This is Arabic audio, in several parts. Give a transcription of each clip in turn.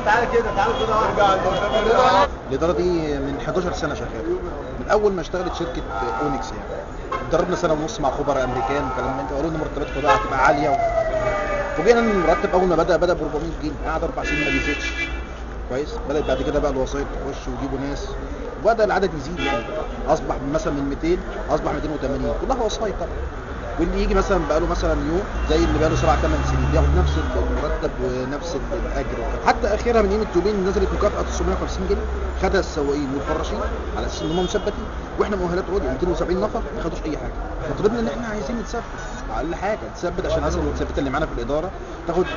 تعالى كده ارجع. الإدارة دي من 11 سنة شغالة، من أول ما اشتغلت شركة أونكس يعني. اتدربنا سنة ونص مع خبراء أمريكان وكلام من ده، وقالوا لنا مرتباتكم بقى هتبقى عالية فوجئنا إن المرتب أول ما بدأ ب 400 جنيه، قعد 4 سنين ما بيزيدش. كويس، بدأت بعد كده بقى الوسائط تخش ويجيبوا ناس، وبدأ العدد يزيد يعني، أصبح مثلا من 200 أصبح 280، كلها وسائط طبعا. واللي يجي مثلا بقى له مثلا يوم زي اللي بقى له 7 8 سنين بياخد نفس المرتب ونفس الاجر، حتى اخيرا من قيمه يومين نزلت مكافاه 950 جنيه خدها السواقين والفراشين على اساس ان هم مثبتين، واحنا مؤهلات عضويه 270 نفر ما خدوش اي حاجه. فطلبنا ان احنا عايزين نتثبت، اقل حاجه تثبت عشان الناس المتثبته اللي معانا في الاداره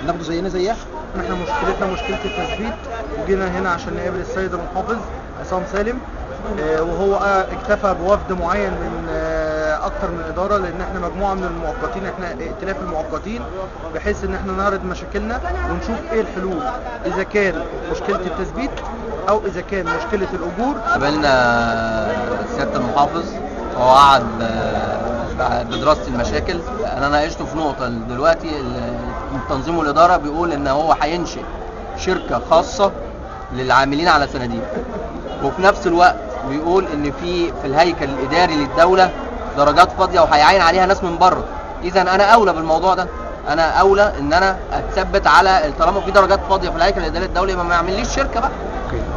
ناخد زينا زيها. احنا مشكلتنا مشكله التثبيت، وجينا هنا عشان نقابل السيد المحافظ عصام سالم، وهو اكتفى بوفد معين من اكتر من اداره، لان احنا مجموعه من المؤقتين، احنا ائتلاف المؤقتين، بحيث ان احنا نعرض مشاكلنا ونشوف ايه الحلول، اذا كان مشكله التثبيت او اذا كان مشكله الاجور. قابلنا سياده المحافظ وهو قعد بدراسه المشاكل. انا ناقشته في نقطه دلوقتي، التنظيم والاداره بيقول ان هو هينشئ شركه خاصه للعاملين على صناديق، وفي نفس الوقت بيقول ان في الهيكل الاداري للدوله درجات فاضيه وهيعين عليها ناس من بره. اذا انا اولى بالموضوع ده، انا اولى ان انا اتثبت على طالما في درجات فاضيه في الهيكل الاداري الدولي ما يعمليش شركه بقى.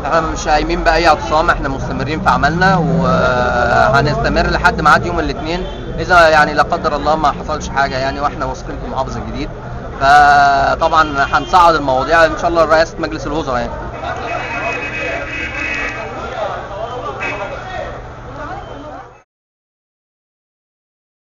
احنا مش قايمين باي اعتصام، احنا مستمرين في عملنا وهنستمر لحد ميعاد يوم الاثنين، اذا يعني لا قدر الله ما حصلش حاجه يعني، واحنا واثقين في المحافظ الجديد. فطبعا هنصعد المواضيع ان شاء الله لرئاسه مجلس الوزراء يعني.